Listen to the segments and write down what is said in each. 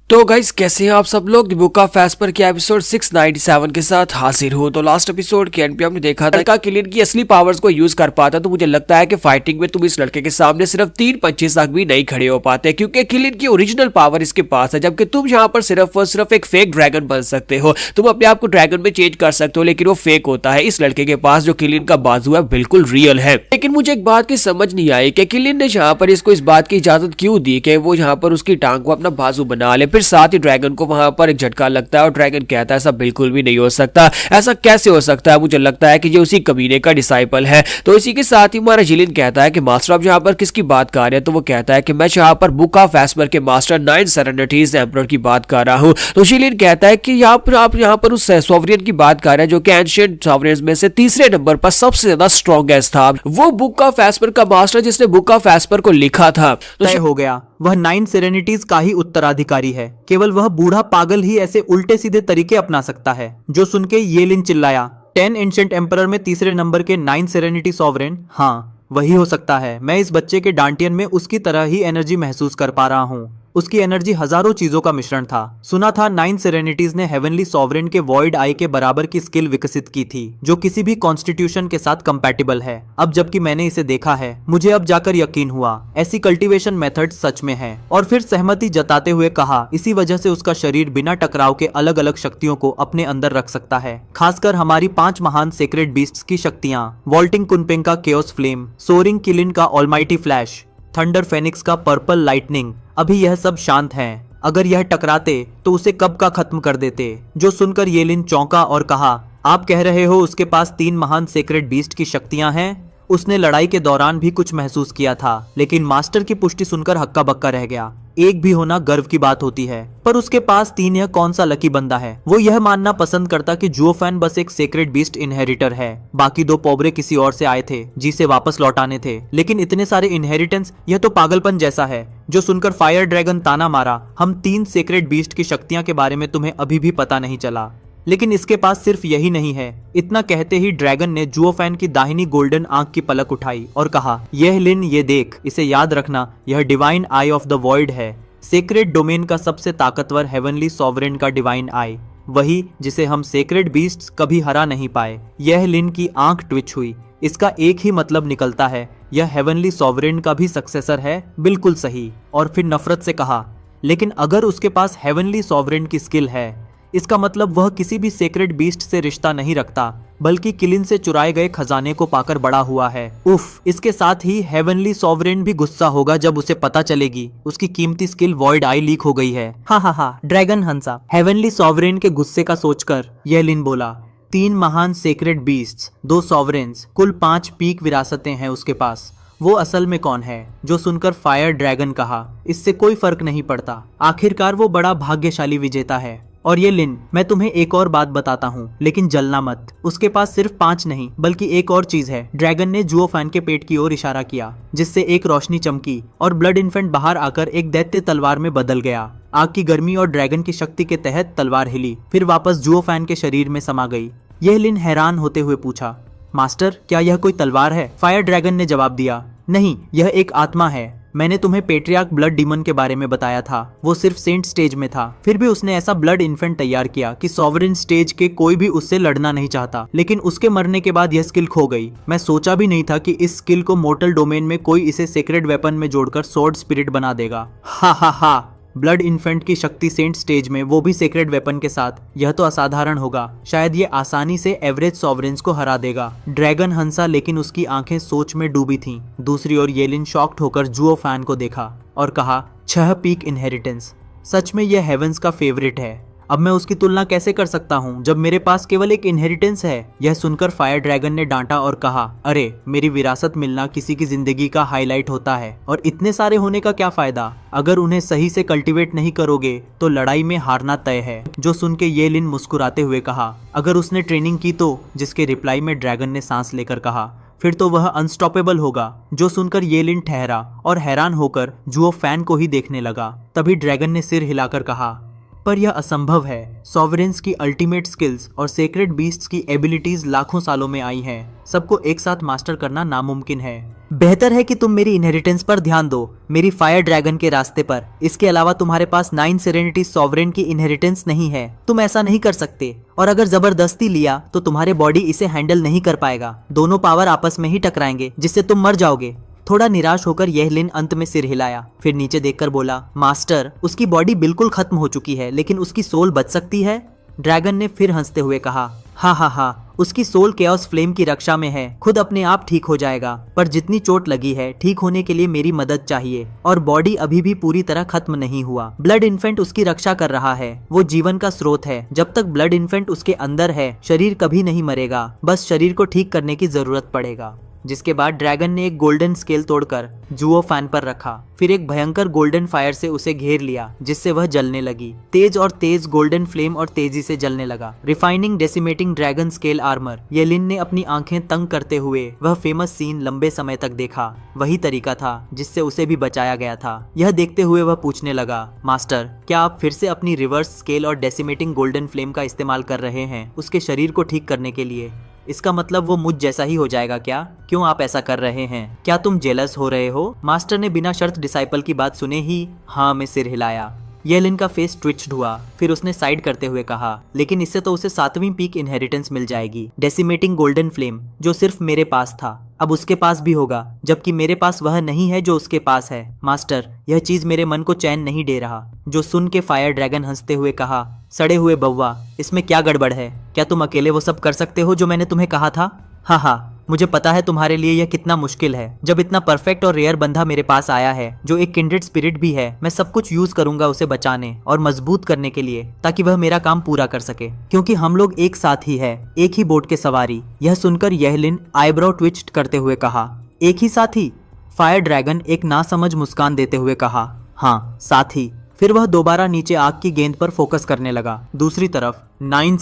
तो गाइस कैसे हैं आप सब लोग। बुक ऑफ एस्पर के एपिसोड 697 के साथ हाजिर हो। तो लास्ट एपिसोड के एंड पे हमने देखा था लड़का किलिन की असली पावर्स को यूज कर पाता। तो मुझे लगता है कि फाइटिंग में तुम इस लड़के के सामने सिर्फ 3 पंचेस तक भी नहीं खड़े हो पाते, क्योंकि किलिन की ओरिजिनल पावर इसके पास है, जबकि तुम यहाँ पर सिर्फ और सिर्फ एक फेक ड्रैगन बन सकते हो। तुम अपने आप को ड्रैगन में चेंज कर सकते हो, लेकिन वो फेक होता है। इस लड़के के पास जो किलिन का बाजू है बिल्कुल रियल है। लेकिन मुझे एक बात की समझ नहीं आई कि किलिन ने यहाँ पर इसको इस बात की इजाजत क्यों दी कि वो यहाँ पर उसकी टांग को अपना बाजू बना ले। फिर साथ ही ड्रैगन को वहां पर एक झटका लगता है और ड्रैगन कहता है ऐसा बिल्कुल भी नहीं हो सकता। ऐसा कैसे हो सकता है? मुझे लगता है कि ये उसी कमीने का डिसाइपल है। तो इसी के साथ ही हमारा जिलिन कहता है कि मास्टर आप यहाँ पर किसकी बात कर रहे हैं? तो वो कहता है कि मैं यहाँ पर बुक ऑफ एस्पर के मास्टर 9 सेरेनिटीज एम्परर की बात कर रहा हूँ। तो जिलिन कहता है कि यहाँ पर आप यहाँ पर उस सॉवरेन की बात कर रहे हैं जो कि एंशिएंट सॉवरेन्स में से तीसरे नंबर पर सबसे ज्यादा स्ट्रॉन्गेस्ट था। वो बुक ऑफ एस्पर का मास्टर जिसने बुक ऑफ एस्पर को लिखा था। तय हो गया, वह 9 सेरेनिटीज का ही उत्तराधिकारी है। केवल वह बूढ़ा पागल ही ऐसे उल्टे सीधे तरीके अपना सकता है। जो सुन के येलिन चिल्लाया, 10 एंशिएंट एम्परर में तीसरे नंबर के 9 सेरेनिटी सॉवरेन? हाँ, वही हो सकता है। मैं इस बच्चे के डांटियन में उसकी तरह ही एनर्जी महसूस कर पा रहा हूँ। उसकी एनर्जी हजारों चीजों का मिश्रण था। सुना था 9 सेरेनिटीज ने हेवनली सॉवरेन के वॉइड आई के बराबर की स्किल विकसित की थी, जो किसी भी कॉन्स्टिट्यूशन के साथ कंपैटिबल है। अब जबकि मैंने इसे देखा है, मुझे अब जाकर यकीन हुआ ऐसी कल्टीवेशन मेथड सच में है। और फिर सहमति जताते हुए कहा, इसी वजह से उसका शरीर बिना टकराव के अलग अलग शक्तियों को अपने अंदर रख सकता है, खासकर हमारी 5 महान सेक्रेड बीस्ट्स की शक्तियां। वॉल्टिंग कुनपेंग का केओस फ्लेम, सोरिंग किलिन का ऑलमाइटी फ्लैश, थंडर फेनिक्स का पर्पल लाइटनिंग। अभी यह सब शांत हैं। अगर यह टकराते तो उसे कब का खत्म कर देते। जो सुनकर येलिन चौंका और कहा, आप कह रहे हो उसके पास 3 महान सेक्रेड बीस्ट की शक्तियां हैं? उसने लड़ाई के दौरान भी कुछ महसूस किया था, लेकिन मास्टर की पुष्टि सुनकर हक्का बक्का रह गया। एक भी होना गर्व की बात होती है, पर उसके पास 3 यह कौन सा लकी बंदा है? वो यह मानना पसंद करता कि जुओफैन बस एक सेक्रेड बीस्ट इनहेरिटर है। बाकी 2 पोबरे किसी और से आए थे जिसे वापस लौटाने थे। लेकिन इतने सारे इनहेरिटेंस, यह तो पागलपन जैसा है। जो सुनकर फायर ड्रैगन ताना मारा, हम 3 सेक्रेड बीस्ट की शक्तियां के बारे में तुम्हें अभी भी पता नहीं चला। लेकिन इसके पास सिर्फ यही नहीं है। इतना कहते ही ड्रैगन ने जुओफैन की दाहिनी गोल्डन आंख की पलक उठाई और कहा, यह लिन, ये देख, इसे याद रखना, यह divine I of the void है। सेक्रेड डोमेन का सबसे ताकतवर हेवनली सॉवरेन का डिवाइन आई, वही जिसे हम सेक्रेड बीस्ट्स कभी हरा नहीं पाए। यह लिन की आंख ट्विच हुई। इसका एक ही मतलब निकलता है, यह हेवनली सॉवरेन का भी सक्सेसर है। बिल्कुल सही। और फिर नफरत से कहा, लेकिन अगर उसके पास हेवनली सॉवरेन की स्किल है, इसका मतलब वह किसी भी सेक्रेड बीस्ट से रिश्ता नहीं रखता, बल्कि किलिन से चुराए गए खजाने को पाकर बड़ा हुआ है। उफ, इसके साथ ही हेवनली सॉवरेन भी गुस्सा होगा जब उसे पता चलेगी उसकी कीमती स्किल वॉइड आई लीक हो गई है। हा हा हा, ड्रैगन हंसा। हेवनली सॉवरेन के गुस्से का सोचकर येलिन बोला, 3 महान सेक्रेड बीस्ट्स, 2 सॉवरेन्स, कुल 5 पीक विरासतें हैं उसके पास। वो असल में कौन है? जो सुनकर फायर ड्रैगन कहा, इससे कोई फर्क नहीं पड़ता। आखिरकार वो बड़ा भाग्यशाली विजेता है। और ये लिन, मैं तुम्हें एक और बात बताता हूँ, लेकिन जलना मत। उसके पास सिर्फ 5 नहीं, बल्कि एक और चीज है। ड्रैगन ने जुओफैन के पेट की ओर इशारा किया, जिससे एक रोशनी चमकी और ब्लड इन्फेंट बाहर आकर एक दैत्य तलवार में बदल गया। आग की गर्मी और ड्रैगन की शक्ति के तहत तलवार हिली, फिर वापस जुओफैन के शरीर में समा गई। यह लिन हैरान होते हुए पूछा, मास्टर, क्या यह कोई तलवार है? फायर ड्रैगन ने जवाब दिया, नहीं, यह एक आत्मा है। मैंने तुम्हें पेट्रियार्क ब्लड डीमन के बारे में बताया था। वो सिर्फ सेंट स्टेज में था, फिर भी उसने ऐसा ब्लड इन्फेंट तैयार किया कि सॉवरेन स्टेज के कोई भी उससे लड़ना नहीं चाहता। लेकिन उसके मरने के बाद यह स्किल खो गई। मैं सोचा भी नहीं था कि इस स्किल को मोर्टल डोमेन में कोई इसे सेक्रेड वेपन में जोड़कर स्वॉर्ड स्पिरिट बना देगा। हा हा हा, ब्लड इन्फेंट की शक्ति सेंट स्टेज में, वो भी सेक्रेड वेपन के साथ, यह तो असाधारण होगा। शायद ये आसानी से एवरेज सॉवरेन्स को हरा देगा। ड्रैगन हंसा, लेकिन उसकी आंखें सोच में डूबी थीं। दूसरी ओर येलिन शॉक्ड होकर जुओफैन को देखा और कहा, 6 पीक इनहेरिटेंस, सच में यह हेवेंस का फेवरेट है। अब मैं उसकी तुलना कैसे कर सकता हूँ जब मेरे पास केवल एक इनहेरिटेंस है? यह सुनकर फायर ड्रैगन ने डांटा और कहा, अरे, मेरी विरासत मिलना किसी की जिंदगी का हाईलाइट होता है, और इतने सारे होने का क्या फायदा? अगर उन्हें सही से कल्टीवेट नहीं करोगे तो लड़ाई में हारना तय है। जो सुन के येलिन मुस्कुराते हुए कहा, अगर उसने ट्रेनिंग की तो? जिसके रिप्लाई में ड्रैगन ने सांस लेकर कहा, फिर तो वह अनस्टॉपेबल होगा। जो सुनकर येलिन ठहरा और हैरान होकर जुओफैन को ही देखने लगा। तभी ड्रैगन ने सिर हिलाकर कहा, पर यह असंभव है। सॉवरेन्स की अल्टीमेट स्किल्स और सेक्रेड बीस्ट्स की एबिलिटीज लाखों सालों में आई हैं। सबको एक साथ मास्टर करना नामुमकिन है। बेहतर है कि तुम मेरी इनहेरिटेंस पर ध्यान दो, मेरी फायर ड्रैगन के रास्ते पर। इसके अलावा तुम्हारे पास 9 सेरेनिटी सॉवरेन की इनहेरिटेंस नहीं है। तुम ऐसा नहीं कर सकते, और अगर जबरदस्ती लिया तो तुम्हारे बॉडी इसे हैंडल नहीं कर पाएगा। दोनों पावर आपस में ही टकराएंगे, जिससे तुम मर जाओगे। थोड़ा निराश होकर यह लिन अंत में सिर हिलाया, फिर नीचे देखकर बोला, मास्टर, उसकी बॉडी बिल्कुल खत्म हो चुकी है, लेकिन उसकी सोल बच सकती है। ड्रैगन ने फिर हंसते हुए कहा, हाँ, उसकी सोल केओस फ्लेम की रक्षा में है, खुद अपने आप ठीक हो जाएगा। पर जितनी चोट लगी है, ठीक होने के लिए मेरी मदद चाहिए, और बॉडी अभी भी पूरी तरह खत्म नहीं हुआ। ब्लड इन्फेंट उसकी रक्षा कर रहा है, वो जीवन का स्रोत है। जब तक ब्लड इन्फेंट उसके अंदर है, शरीर कभी नहीं मरेगा, बस शरीर को ठीक करने की जरूरत पड़ेगा। जिसके बाद ड्रैगन ने एक गोल्डन स्केल तोड़कर जुओ फैन पर रखा, फिर एक भयंकर गोल्डन फायर से उसे घेर लिया, जिससे वह जलने लगी। तेज गोल्डन फ्लेम और तेजी से जलने लगा। Refining decimating dragon scale armour. येलिन ने अपनी आंखें तंग करते हुए वह फेमस सीन लंबे समय तक देखा। वही तरीका था जिससे उसे भी बचाया गया था। यह देखते हुए वह पूछने लगा, मास्टर, क्या आप फिर से अपनी रिवर्स स्केल और डेसिमेटिंग गोल्डन फ्लेम का इस्तेमाल कर रहे हैं उसके शरीर को ठीक करने के लिए? इसका मतलब वो मुझ जैसा ही हो जाएगा क्या? क्यों आप ऐसा कर रहे हैं? क्या तुम जेलस हो रहे हो? मास्टर ने बिना शर्त डिसाइपल की बात सुने ही हाँ में सिर हिलाया। येलिन का फेस ट्विच्ड हुआ, फिर उसने साइड करते हुए कहा, लेकिन इससे तो उसे 7वीं पीक इनहेरिटेंस मिल जाएगी। डेसिमेटिंग गोल्डन फ्लेम, जो सिर्फ मेरे पास था, अब उसके पास भी होगा, जबकि मेरे पास वह नहीं है जो उसके पास है। मास्टर, यह चीज मेरे मन को चैन नहीं दे रहा। जो सुन के फायर ड्रैगन हंसते हुए कहा, सड़े हुए बउआ, इसमें क्या गड़बड़ है? क्या तुम अकेले वो सब कर सकते हो जो मैंने तुम्हें कहा था? हाँ, मुझे पता है तुम्हारे लिए यह कितना मुश्किल है। जब इतना परफेक्ट और रेयर बंदा मेरे पास आया है, जो एक किंड्रेड स्पिरिट भी है, मैं सब कुछ यूज करूंगा उसे बचाने और मजबूत करने के लिए, ताकि वह मेरा काम पूरा कर सके, क्योंकि हम लोग एक साथ ही है, एक ही बोट के सवारी। यह सुनकर येलिन आईब्रो ट्विस्ट करते हुए कहा, एक ही साथी? फायर ड्रैगन एक नासमझ मुस्कान देते हुए कहा, हाँ, साथी। फिर वह दोबारा नीचे आग की गेंद पर फोकस करने लगा। दूसरी तरफ 9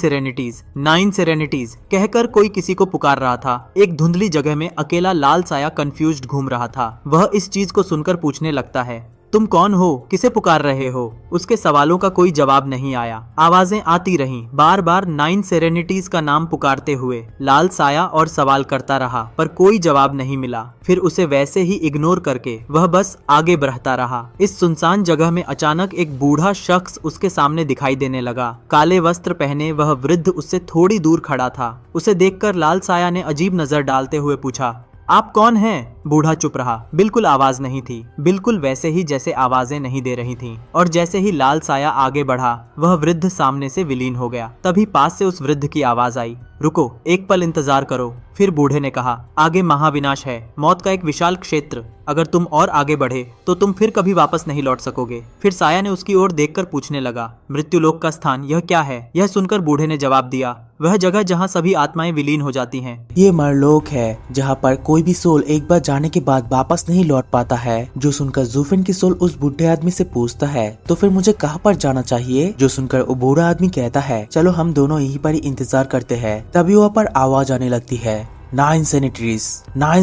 सेरेनिटीज कहकर कोई किसी को पुकार रहा था। एक धुंधली जगह में अकेला लाल साया कंफ्यूज्ड घूम रहा था। वह इस चीज को सुनकर पूछने लगता है, तुम कौन हो? किसे पुकार रहे हो? उसके सवालों का कोई जवाब नहीं आया। आवाजें आती रहीं, बार बार 9 सेरेनिटीज का नाम पुकारते हुए। लाल साया और सवाल करता रहा, पर कोई जवाब नहीं मिला। फिर उसे वैसे ही इग्नोर करके वह बस आगे बढ़ता रहा। इस सुनसान जगह में अचानक एक बूढ़ा शख्स उसके सामने दिखाई देने लगा। काले वस्त्र पहने वह वृद्ध उससे थोड़ी दूर खड़ा था। उसे देखकर लाल साया ने अजीब नजर डालते हुए पूछा, आप कौन हैं? बूढ़ा चुप रहा। बिल्कुल आवाज नहीं थी, बिल्कुल वैसे ही जैसे आवाजें नहीं दे रही थीं। और जैसे ही लाल साया आगे बढ़ा, वह वृद्ध सामने से विलीन हो गया। तभी पास से उस वृद्ध की आवाज आई, रुको, एक पल इंतजार करो। फिर बूढ़े ने कहा, आगे महाविनाश है, मौत का एक विशाल क्षेत्र। अगर तुम और आगे बढ़े तो तुम फिर कभी वापस नहीं लौट सकोगे। फिर साया ने उसकी ओर देखकर पूछने लगा, मृत्युलोक का स्थान यह क्या है? यह सुनकर बूढ़े ने जवाब दिया, वह जगह जहाँ सभी आत्माएं विलीन हो जाती हैं। ये मरलोक है, जहाँ पर कोई भी सोल एक बार जाने के बाद वापस नहीं लौट पाता है। जो सुनकर जूफिन की सोल उस बूढ़े आदमी से पूछता है, तो फिर मुझे कहाँ पर जाना चाहिए? जो सुनकर वो बूढ़ा आदमी कहता है, चलो हम दोनों यहीं पर ही इंतजार करते हैं। तभी वहाँ पर आवाज आने लगती है, 9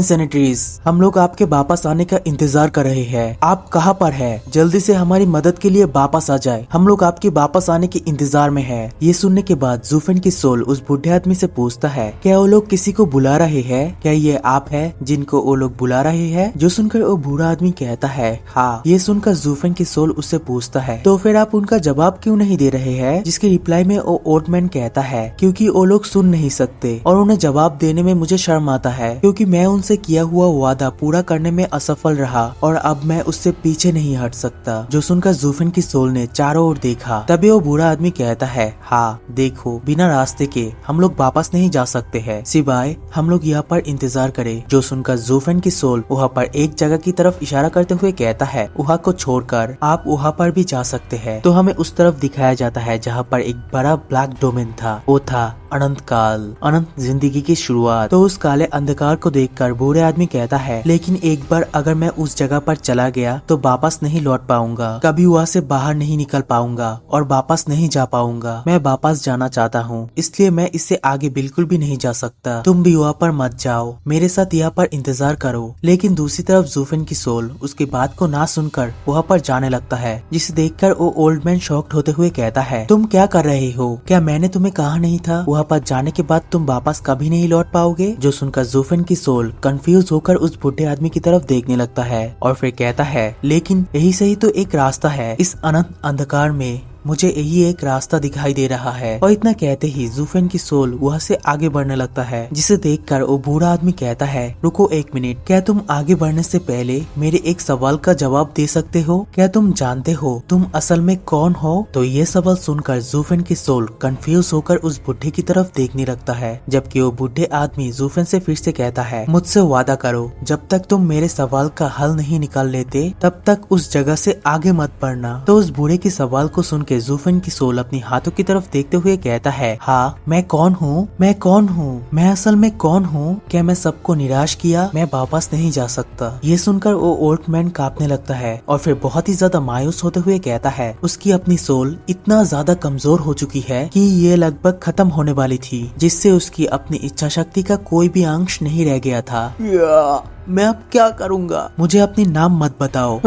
सेनेटरीज, हम लोग आपके वापस आने का इंतजार कर रहे हैं। आप कहाँ पर हैं? जल्दी से हमारी मदद के लिए वापस आ जाए, हम लोग आपके वापस आने के इंतजार में हैं। ये सुनने के बाद जूफिन की सोल उस बूढ़े आदमी से पूछता है, क्या वो लोग किसी को बुला रहे हैं? क्या ये आप है जिनको वो लोग बुला रहे हैं? जो सुनकर वो बूढ़ा आदमी कहता है, हाँ। ये सुनकर जूफिन की सोल उससे पूछता है, तो फिर आप उनका जवाब क्यों नहीं दे रहे हैं? जिसके रिप्लाई में वो ओल्ड मैन कहता है, क्योंकि वो लोग सुन नहीं सकते और उन्हें जवाब देने में मुझे शर्म आता है, क्योंकि मैं उनसे किया हुआ वादा पूरा करने में असफल रहा और अब मैं उससे पीछे नहीं हट सकता। जो सुनकर जूफिन की सोल ने चारों ओर देखा। तभी वो बूढ़ा आदमी कहता है, हाँ देखो, बिना रास्ते के हम लोग वापस नहीं जा सकते हैं, सिवाय हम लोग यहाँ पर इंतजार करें। जो सुनकर जूफिन की सोल वहाँ पर एक जगह की तरफ इशारा करते हुए कहता है, वहाँ को छोड़कर आप वहाँ पर भी जा सकते हैं। तो हमें उस तरफ दिखाया जाता है जहाँ पर एक बड़ा ब्लैक डोमेन था। वो था अनंत काल, अनंत जिंदगी की शुरुआत। तो उस काले अंधकार को देखकर बूढ़े आदमी कहता है, लेकिन एक बार अगर मैं उस जगह पर चला गया तो वापस नहीं लौट पाऊंगा, कभी वहाँ से बाहर नहीं निकल पाऊंगा और वापस नहीं जा पाऊंगा। मैं वापस जाना चाहता हूँ, इसलिए मैं इससे आगे बिल्कुल भी नहीं जा सकता। तुम भी वहाँ पर मत जाओ, मेरे साथ यहाँ पर इंतजार करो। लेकिन दूसरी तरफ जूफिन की सोल उसकी बात को ना सुनकर वहाँ पर जाने लगता है, जिसे देखकर वो ओल्ड मैन शॉक्ड होते हुए कहता है, तुम क्या कर रहे हो? क्या मैंने तुम्हें कहा नहीं था वहाँ पर जाने के बाद तुम वापस कभी नहीं लौट पाओगे? जो सुनकर जूफिन की सोल कंफ्यूज होकर उस बूढ़े आदमी की तरफ देखने लगता है और फिर कहता है, लेकिन यही सही तो एक रास्ता है, इस अनंत अंधकार में मुझे यही एक रास्ता दिखाई दे रहा है। और इतना कहते ही जूफिन की सोल वहाँ से आगे बढ़ने लगता है, जिसे देखकर वो बूढ़ा आदमी कहता है, रुको एक मिनट, क्या तुम आगे बढ़ने से पहले मेरे एक सवाल का जवाब दे सकते हो? क्या तुम जानते हो तुम असल में कौन हो? तो ये सवाल सुनकर जूफिन की सोल कंफ्यूज होकर उस बुढ़े की तरफ देखने लगता है, जबकि वो बूढ़े आदमी जूफिन से फिर से कहता है, मुझसे वादा करो, जब तक तुम मेरे सवाल का हल नहीं निकाल लेते तब तक उस जगह से आगे मत बढ़ना। तो उस बूढ़े के सवाल को सुन जूफिन की सोल अपनी हाथों की तरफ देखते हुए कहता है, हाँ मैं कौन हूँ? मैं कौन हूँ? मैं असल में कौन हूँ? क्या मैं सबको निराश किया? मैं वापस नहीं जा सकता। ये सुनकर वो ओल्ड मैन कांपने लगता है और फिर बहुत ही ज्यादा मायूस होते हुए कहता है, उसकी अपनी सोल इतना ज्यादा कमजोर हो चुकी है कि ये लगभग खत्म होने वाली थी, जिससे उसकी अपनी इच्छा शक्ति का कोई भी अंश नहीं रह गया था। मैं अब क्या करूँगा? मुझे अपनी नाम मत बताओ।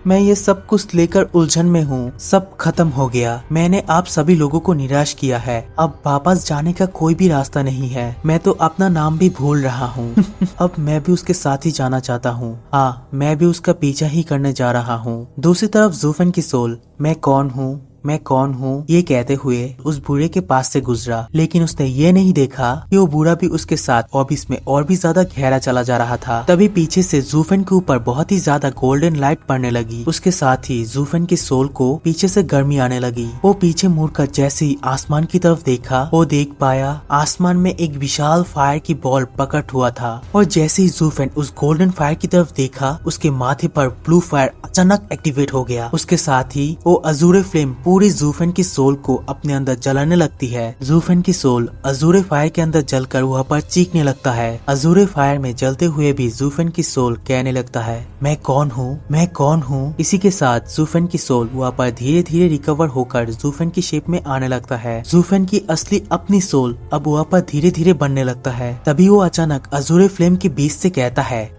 मैं ये सब कुछ लेकर उलझन में हूँ, सब खत्म हो गया। मैंने आप सभी लोगों को निराश किया है, अब वापस जाने का कोई भी रास्ता नहीं है। मैं तो अपना नाम भी भूल रहा हूँ। अब मैं भी उसके साथ ही जाना चाहता हूँ। हाँ, मैं भी उसका पीछा ही करने जा रहा हूँ। दूसरी तरफ जूफिन की सोल मैं कौन हूँ, मैं कौन हूँ ये कहते हुए उस बूढ़े के पास से गुजरा, लेकिन उसने ये नहीं देखा कि वो बूढ़ा भी उसके साथ ऑफिस में और भी ज्यादा गहरा चला जा रहा था। तभी पीछे से जूफिन के ऊपर बहुत ही ज्यादा गोल्डन लाइट पड़ने लगी। उसके साथ ही जूफिन की सोल को पीछे से गर्मी आने लगी। वो पीछे मुड़कर जैसे ही आसमान की तरफ देखा, वो देख पाया आसमान में एक विशाल फायर की बॉल प्रकट हुआ था। और जैसे ही जूफिन उस गोल्डन फायर की तरफ देखा, उसके माथे पर ब्लू फायर अचानक एक्टिवेट हो गया। उसके साथ ही वो अजूरे फ्लेम पूरी जूफिन की सोल को अपने अंदर जलाने लगती है। जूफिन की सोल अजूरे फायर के अंदर जलकर वहाँ पर चीखने लगता है। अजूरे फायर में जलते हुए भी जूफिन की सोल कहने लगता है, मैं कौन हूँ, मैं कौन हूँ। इसी के साथ जूफिन की सोल वहाँ पर धीरे धीरे रिकवर होकर जूफिन की शेप में आने लगता है। जूफिन की असली अपनी सोल अब वहाँ पर धीरे धीरे बनने लगता है। तभी वो अचानक अजूरे फ्लेम के बीच से कहता है,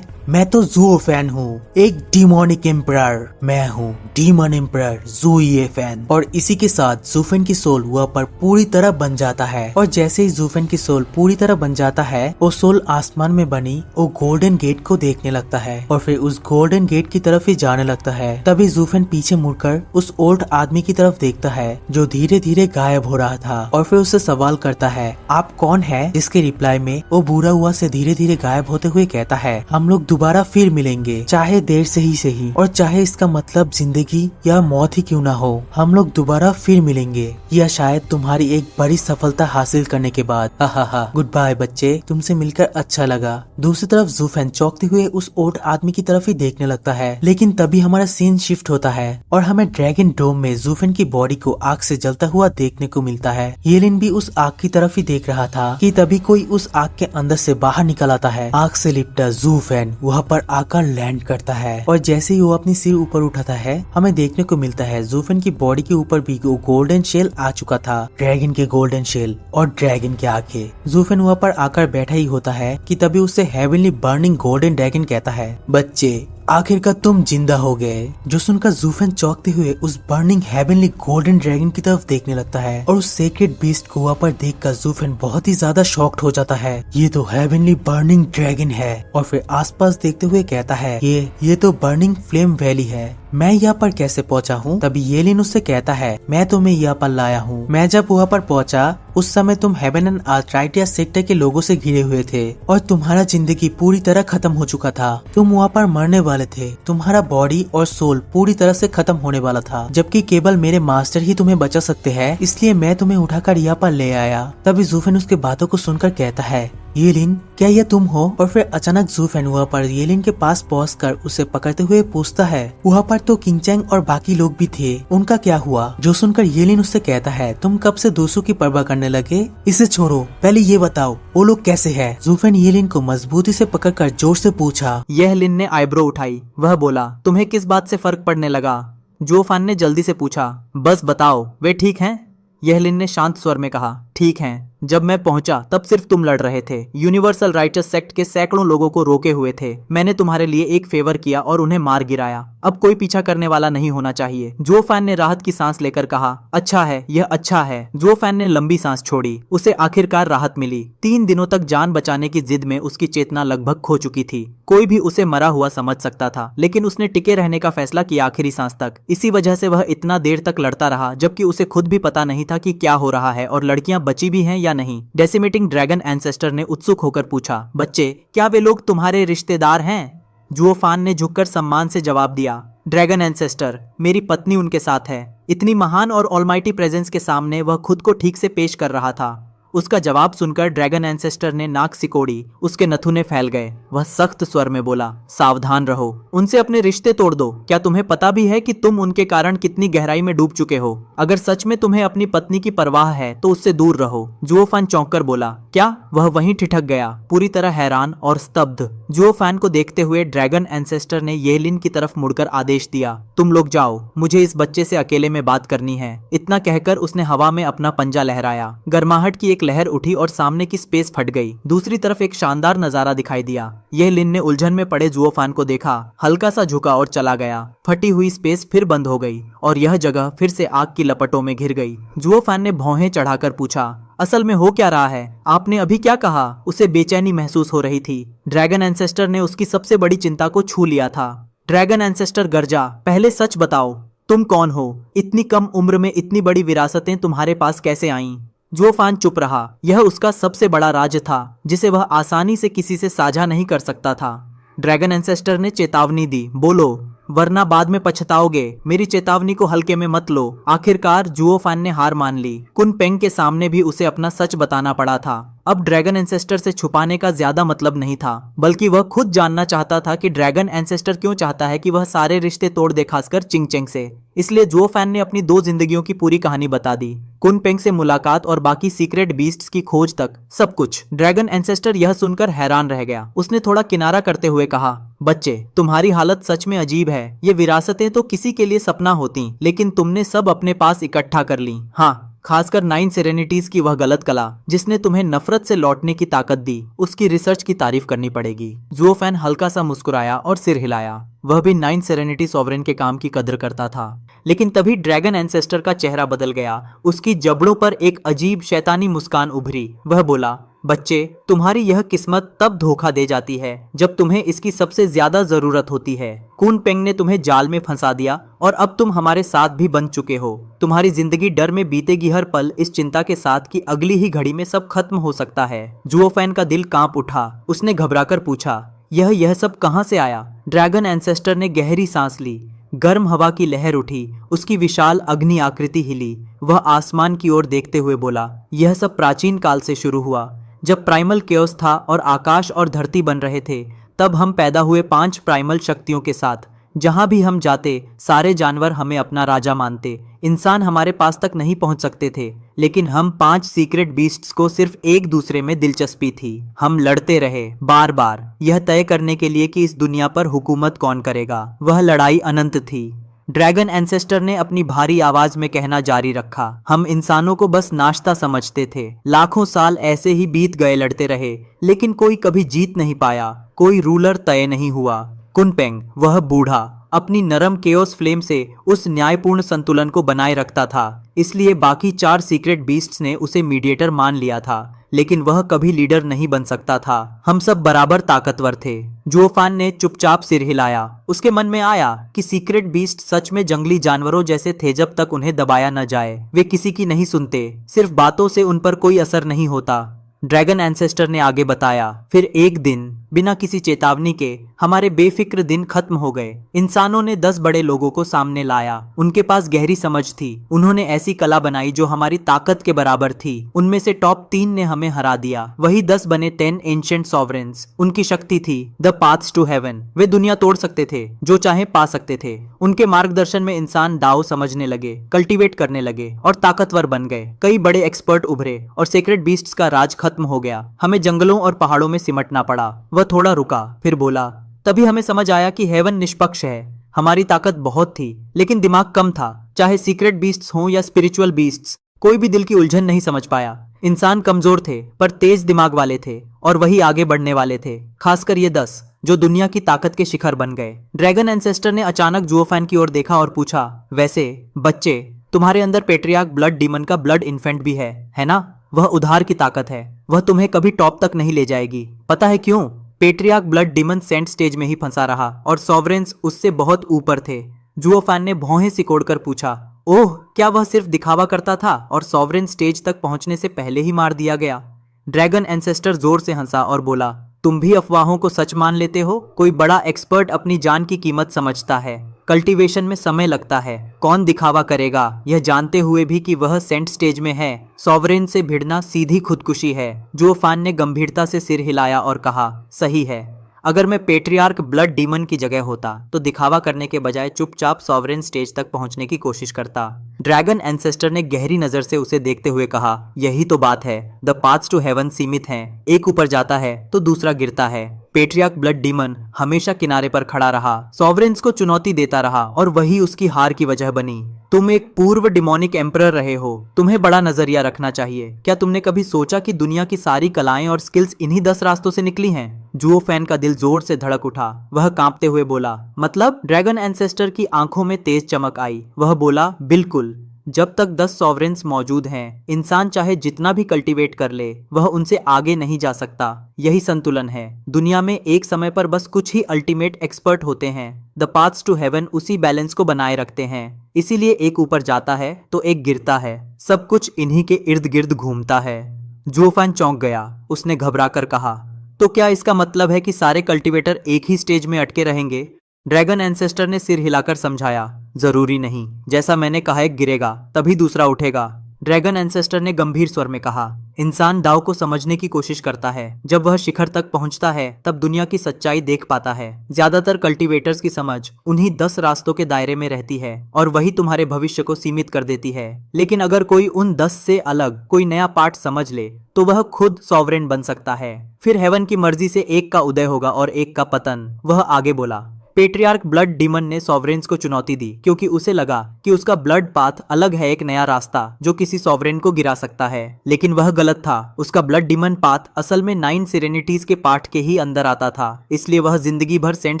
मैं तो जूओ फैन हूँ, एक डिमोनिक एम्परर। मैं हूँ डीमन एम्परर जूए फैन। और इसी के साथ जूफिन की सोल वहाँ पर पूरी तरह बन जाता है। और जैसे ही जूफिन की सोल पूरी तरह बन जाता है, वो सोल आसमान में बनी वो गोल्डन गेट को देखने लगता है और फिर उस गोल्डन गेट की तरफ ही जाने लगता है। तभी जूफिन पीछे मुड़कर उस ओल्ड आदमी की तरफ देखता है, जो धीरे धीरे गायब हो रहा था, और फिर उससे सवाल करता है, आप कौन है? जिसके रिप्लाई में वो बूढ़ा हुआ से धीरे धीरे गायब होते हुए कहता है, हम लोग दोबारा फिर मिलेंगे, चाहे देर से ही सही, और चाहे इसका मतलब जिंदगी या मौत ही क्यों ना हो, हम लोग दोबारा फिर मिलेंगे, या शायद तुम्हारी एक बड़ी सफलता हासिल करने के बाद। हा गुड बाय बच्चे, तुमसे मिलकर अच्छा लगा। दूसरी तरफ जूफिन चौंकते हुए उस ओल्ड आदमी की तरफ ही देखने लगता है, लेकिन तभी हमारा सीन शिफ्ट होता है और हमें ड्रैगन डोम में जूफिन की बॉडी को आग से जलता हुआ देखने को मिलता है। येलिन भी उस आग की तरफ ही देख रहा था कि तभी कोई उस आग के अंदर से बाहर निकल आता है। आग से लिपटा जूफिन वहाँ पर आकर लैंड करता है और जैसे ही वो अपनी सिर ऊपर उठाता है, हमें देखने को मिलता है जूफिन की बॉडी के ऊपर भी वो गोल्डन शेल आ चुका था, ड्रैगन के गोल्डन शेल और ड्रैगन की आंखें। जूफिन वहाँ पर आकर बैठा ही होता है कि तभी उससे हेवनली बर्निंग गोल्डन ड्रैगन कहता है, बच्चे आखिरकार तुम जिंदा हो गए। जो सुनकर जूफिन चौंकते हुए उस बर्निंग हेवनली गोल्डन ड्रैगन की तरफ देखने लगता है और उस सेक्रेड बीस्ट को वहाँ पर देखकर जूफिन बहुत ही ज्यादा शॉक्ड हो जाता है। ये तो हेवनली बर्निंग ड्रैगन है। और फिर आसपास देखते हुए कहता है, ये तो बर्निंग फ्लेम वैली है, मैं यहाँ पर कैसे पहुँचा हूँ? तभी येलिन उससे कहता है, मैं तुम्हें यहाँ पर लाया हूँ। मैं जब वहाँ पर पहुँचा उस समय तुम हेवन एंड आर्ट्राइटिया सेक्टर के लोगों से घिरे हुए थे और तुम्हारा जिंदगी पूरी तरह खत्म हो चुका था। तुम वहाँ पर मरने वाले थे, तुम्हारा बॉडी और सोल पूरी तरह से खत्म होने वाला था, जबकि केवल मेरे मास्टर ही तुम्हें बचा सकते हैं, इसलिए मैं तुम्हें उठाकर यहाँ पर ले आया। तभी जूफिन उसके बातों को सुनकर कहता है, येलिन, क्या यह तुम हो? और फिर अचानक जूफेन वहाँ पर येलिन के पास पहुंचकर उसे पकड़ते हुए पूछता है। वहाँ पर तो किंगचैंग और बाकी लोग भी थे, उनका क्या हुआ? जो सुनकर येलिन उससे कहता है, तुम कब से दूसरों की परवाह करने लगे? इसे छोड़ो, पहले ये बताओ वो लोग कैसे है? जूफेन येलिन को मजबूती से पकड़कर जोर से पूछा। यह लिन ने आईब्रो उठाई। वह बोला, तुम्हें किस बात से फर्क पड़ने लगा? जोफान ने जल्दी से पूछा, बस बताओ, वे ठीक हैं? यह लिन ने शांत स्वर में कहा, ठीक हैं। जब मैं पहुंचा तब सिर्फ तुम लड़ रहे थे। यूनिवर्सल राइटर्स सेक्ट के सैकड़ों लोगों को रोके हुए थे। मैंने तुम्हारे लिए एक फेवर किया और उन्हें मार गिराया। अब कोई पीछा करने वाला नहीं होना चाहिए। जो फैन ने राहत की सांस लेकर कहा, अच्छा है, यह अच्छा है। जो फैन ने लंबी सांस छोड़ी। उसे आखिरकार राहत मिली। 3 दिनों तक जान बचाने की जिद में उसकी चेतना लगभग खो चुकी थी। कोई भी उसे मरा हुआ समझ सकता था, लेकिन उसने टिके रहने का फैसला किया आखिरी सांस तक। इसी वजह से वह इतना देर तक लड़ता रहा, जबकि उसे खुद भी पता नहीं था कि क्या हो रहा है और लड़कियां बची भी हैं या नहीं। डेसिमेटिंग ड्रैगन एंसेस्टर ने उत्सुक होकर पूछा, बच्चे, क्या वे लोग तुम्हारे रिश्तेदार हैं? जुओफान ने झुककर सम्मान से जवाब दिया, ड्रैगन एंसेस्टर, मेरी पत्नी उनके साथ है। इतनी महान और ऑलमाइटी प्रेजेंस के सामने वह खुद को ठीक से पेश कर रहा था। उसका जवाब सुनकर ड्रैगन एंसेस्टर ने नाक सिकोड़ी। उसके नथुने फैल गए। वह सख्त स्वर में बोला, सावधान रहो, उनसे अपने रिश्ते तोड़ दो। क्या तुम्हें पता भी है कि तुम उनके कारण कितनी गहराई में डूब चुके हो? अगर सच में तुम्हें अपनी पत्नी की परवाह है तो उससे दूर रहो। जुओफान चौंककर बोला, क्या? वह वहीं ठिठक गया, पूरी तरह हैरान और स्तब्ध। जुओफान को देखते हुए ड्रैगन एंसेस्टर ने येलिन की तरफ मुड़कर आदेश दिया, तुम लोग जाओ, मुझे इस बच्चे से अकेले में बात करनी है। इतना कहकर उसने हवा में अपना पंजा लहराया। गर्माहट की एक लहर उठी और सामने की स्पेस फट गई। दूसरी तरफ एक शानदार नजारा दिखाई दिया। यह लिन ने उलझन में पड़े जुओफान को देखा, हल्का सा झुका और चला गया। फटी हुई स्पेस फिर बंद हो गई और यह जगह फिर से आग की लपटों में घिर गई। जुओफान ने भौहें चढ़ाकर पूछा, असल में हो क्या रहा है? आपने अभी क्या कहा? उसे बेचैनी महसूस हो रही थी। ड्रैगन एंसेस्टर ने उसकी सबसे बड़ी चिंता को छू लिया था। ड्रैगन एंसेस्टर गर्जा, पहले सच बताओ, तुम कौन हो? इतनी कम उम्र में इतनी बड़ी विरासतें तुम्हारे पास कैसे आईं? जुओफान चुप रहा। यह उसका सबसे बड़ा राज था, जिसे वह आसानी से किसी से साझा नहीं कर सकता था। ड्रैगन एंसेस्टर ने चेतावनी दी, बोलो, वरना बाद में पछताओगे। मेरी चेतावनी को हल्के में मत लो। आखिरकार जुओफान ने हार मान ली। कुन पेंग के सामने भी उसे अपना सच बताना पड़ा था। अब ड्रैगन एंसेस्टर से छुपाने का ज्यादा मतलब नहीं था, बल्कि वह खुद जानना चाहता था कि ड्रैगन एंसेस्टर क्यों चाहता है कि वह सारे रिश्ते तोड़ दे, खासकर चिंगचेंग से। इसलिए जुओफान ने अपनी 2 जिंदगियों की पूरी कहानी बता दी। कुन पेंग से मुलाकात और बाकी सीक्रेट बीस्ट्स की खोज तक, सब कुछ। ड्रैगन एंसेस्टर यह सुनकर हैरान रह गया। उसने थोड़ा किनारा करते हुए कहा, बच्चे, तुम्हारी हालत सच में अजीब है। ये विरासतें तो किसी के लिए सपना होती, लेकिन तुमने सब अपने पास इकट्ठा कर ली। हाँ, खासकर 9 सेरेनिटीज की वह गलत कला जिसने तुम्हें नफरत से लौटने की ताकत दी, उसकी रिसर्च की तारीफ करनी पड़ेगी। जुओफान हल्का सा मुस्कुराया और सिर हिलाया। वह भी 9 सेरेनिटी सॉवरेन के काम की कदर करता था। लेकिन तभी ड्रैगन एंसेस्टर का चेहरा बदल गया। उसकी जबड़ों पर एक अजीब शैतानी मुस्कान उभरी। वह बोला, बच्चे, तुम्हारी यह किस्मत तब धोखा दे जाती है जब तुम्हें इसकी सबसे ज्यादा जरूरत होती है। कुन पेंग ने तुम्हें जाल में फंसा दिया और अब तुम हमारे साथ भी बन चुके हो। तुम्हारी जिंदगी डर में बीतेगी हर पल, इस चिंता के साथ कि अगली ही घड़ी में सब खत्म हो सकता है। जुओफान का दिल कांप उठा। उसने घबराकर पूछा, यह सब कहां से आया? ड्रैगन एंसेस्टर ने गहरी सांस ली। गर्म हवा की लहर उठी। उसकी विशाल अग्नि आकृति हिली। वह आसमान की ओर देखते हुए बोला, यह सब प्राचीन काल से शुरू हुआ। जब प्राइमल केओस था और आकाश और धरती बन रहे थे, तब हम पैदा हुए 5 प्राइमल शक्तियों के साथ। जहां भी हम जाते, सारे जानवर हमें अपना राजा मानते। इंसान हमारे पास तक नहीं पहुंच सकते थे, लेकिन हम 5 सीक्रेट बीस्ट्स को सिर्फ एक दूसरे में दिलचस्पी थी। हम लड़ते रहे, बार बार, यह तय करने के लिए कि इस दुनिया पर हुकूमत कौन करेगा। वह लड़ाई अनंत थी। ड्रैगन एंसेस्टर ने अपनी भारी आवाज में कहना जारी रखा, हम इंसानों को बस नाश्ता समझते थे। लाखों साल ऐसे ही बीत गए, लड़ते रहे, लेकिन कोई कभी जीत नहीं पाया। कोई रूलर तय नहीं हुआ। कुन पेंग, वह बूढ़ा, अपनी नरम केओस फ्लेम से उस न्यायपूर्ण संतुलन को बनाए रखता था। इसलिए बाकी 4 सीक्रेट बीस्ट्स ने उसे मीडिएटर मान लिया था, लेकिन वह कभी लीडर नहीं बन सकता था। हम सब बराबर ताकतवर थे। जुओफान ने चुपचाप सिर हिलाया। उसके मन में आया कि सीक्रेट बीस्ट सच में जंगली जानवरों जैसे थे। जब तक उन्हें दबाया न जाए, वे किसी की नहीं सुनते। सिर्फ बातों से उन पर कोई असर नहीं होता। ड्रैगन एंसेस्टर ने आगे बताया, फिर एक दिन बिना किसी चेतावनी के हमारे बेफिक्र दिन खत्म हो गए। इंसानों ने 10 बड़े लोगों को सामने लाया। उनके पास गहरी समझ थी। उन्होंने ऐसी कला बनाई जो हमारी ताकत के बराबर थी। उनमें से टॉप 3 ने हमें हरा दिया। वही 10 बने 10 एंशिएंट सॉवरेन्स। उनकी शक्ति थी द पाथ्स टू हेवन। वे दुनिया तोड़ सकते थे, जो चाहे पा सकते थे। उनके मार्गदर्शन में इंसान दाव समझने लगे, कल्टीवेट करने लगे और ताकतवर बन गए। कई बड़े एक्सपर्ट उभरे और सेक्रेट बीस्ट्स का राज खत्म हो गया। हमें जंगलों और पहाड़ों में सिमटना पड़ा। वह थोड़ा रुका, फिर बोला, तभी हमें समझ आया कि हेवन निष्पक्ष है। हमारी ताकत बहुत थी, लेकिन दिमाग कम था। चाहे सीक्रेट बीस्ट्स हों या स्पिरिचुअल बीस्ट्स, कोई भी दिल की उलझन नहीं समझ पाया। इंसान कमजोर थे, पर तेज दिमाग वाले थे, और वही आगे बढ़ने वाले थे। खासकर ये 10 जो दुनिया की ताकत के शिखर बन गए। ड्रैगन एंसेस्टर ने अचानक जुओफैन की ओर देखा और पूछा, वैसे बच्चे, तुम्हारे अंदर पेट्रियार्क ब्लड डीमन का ब्लड इन्फेंट भी है ना? वह उधार की ताकत है। वह तुम्हें कभी टॉप तक नहीं ले जाएगी। पता है क्यों? Patriarch blood demon saint stage में ही फंसा रहा और सॉवरेन्स उससे बहुत ऊपर थे। जुओफैन ने भौहें सिकोड़कर पूछा, ओह, क्या वह सिर्फ दिखावा करता था और सॉवरेन स्टेज तक पहुंचने से पहले ही मार दिया गया? ड्रैगन एंसेस्टर जोर से हंसा और बोला, तुम भी अफवाहों को सच मान लेते हो? कोई बड़ा एक्सपर्ट अपनी जान की कीमत समझता है। कल्टीवेशन में समय लगता है। कौन दिखावा करेगा, यह जानते हुए भी कि वह सेंट स्टेज में है? सॉवरेन से भिड़ना सीधी खुदकुशी है। जुओफैन ने गंभीरता से सिर हिलाया और कहा, सही है। अगर मैं पेट्रियार्क ब्लड डीमन की जगह होता तो दिखावा करने के बजाय चुपचाप सॉवरेन स्टेज तक पहुंचने की कोशिश करता। ड्रैगन एंसेस्टर ने गहरी नजर से उसे देखते हुए कहा, यही तो बात है। द पाथ्स टू हेवन सीमित हैं। एक ऊपर जाता है तो दूसरा गिरता है। पेट्रियार्क ब्लड डीमन हमेशा किनारे पर खड़ा रहा, सॉवरेन्स को चुनौती देता रहा, और वही उसकी हार की वजह बनी। तुम एक पूर्व डिमोनिक एम्परर रहे हो। तुम्हें बड़ा नजरिया रखना चाहिए। क्या तुमने कभी सोचा कि दुनिया की सारी कलाएं और स्किल्स इन्हीं 10 रास्तों से निकली हैं? जुओफैन का दिल जोर से धड़क उठा। वह कांपते हुए बोला, मतलब? ड्रैगन एंसेस्टर की आंखों में तेज चमक आई। वह बोला, बिल्कुल। जब तक 10 सॉवरेन्स मौजूद हैं, इंसान चाहे जितना भी कल्टीवेट कर ले, वह उनसे आगे नहीं जा सकता। यही संतुलन है। दुनिया में एक समय पर बस कुछ ही अल्टीमेट एक्सपर्ट होते हैं। द पाथ्स टू हेवन उसी बैलेंस को बनाए रखते हैं। इसीलिए एक ऊपर जाता है तो एक गिरता है। सब कुछ इन्हीं के इर्द गिर्द घूमता है। जुओफैन चौंक गया। उसने घबराकर कहा, तो क्या इसका मतलब है कि सारे कल्टीवेटर एक ही स्टेज में अटके रहेंगे? ड्रैगन एंसेस्टर ने सिर हिलाकर समझाया, जरूरी नहीं। जैसा मैंने कहा, एक गिरेगा तभी दूसरा उठेगा। ड्रैगन एंसेस्टर ने गंभीर स्वर में कहा, इंसान दाव को समझने की कोशिश करता है। जब वह शिखर तक पहुंचता है तब दुनिया की सच्चाई देख पाता है। ज्यादातर कल्टीवेटर्स की समझ उन्हीं 10 रास्तों के दायरे में रहती है, और वही तुम्हारे भविष्य को सीमित कर देती है। लेकिन अगर कोई उन 10 से अलग कोई नया पार्ट समझ ले तो वह खुद सॉवरेन बन सकता है। फिर हेवन की मर्जी से एक का उदय होगा और एक का पतन। वह आगे बोला, पेट्रियार्क ब्लड डीमन ने सॉवरेन्स को चुनौती दी क्योंकि उसे लगा कि उसका ब्लड पाथ अलग है, एक नया रास्ता जो किसी सॉवरेन को गिरा सकता है। लेकिन वह गलत था। उसका ब्लड डीमन पाथ असल में 9 सेरेनिटीज के पाठ के ही अंदर आता था। इसलिए वह जिंदगी भर सेंट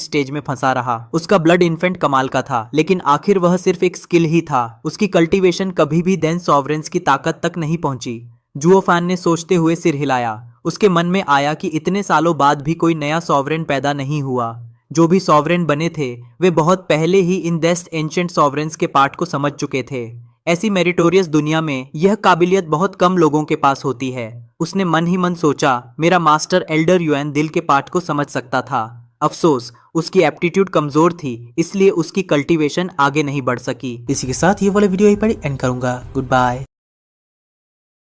स्टेज में फंसा रहा। उसका ब्लड इन्फेंट कमाल का था, लेकिन आखिर वह सिर्फ एक स्किल ही था। उसकी कल्टीवेशन कभी भी 10 सॉवरेन्स की ताकत तक नहीं पहुंची। जुओफैन ने सोचते हुए सिर हिलाया। उसके मन में आया कि इतने सालों बाद भी कोई नया सॉवरेन पैदा नहीं हुआ। जो भी सॉवरेन बने थे वे बहुत पहले ही इन 10 एंशिएंट सॉवरेन्स के पार्ट को समझ चुके थे। ऐसी मेरिटोरियस दुनिया में यह काबिलियत बहुत कम लोगों के पास होती है। उसने मन ही मन सोचा, मेरा मास्टर एल्डर युएन दिल के पार्ट को समझ सकता था। अफसोस, उसकी एप्टीट्यूड कमजोर थी, इसलिए उसकी कल्टीवेशन आगे नहीं बढ़ सकी। इसी के साथ ये वाला वीडियो यहीं पर एंड करूंगा। Good bye.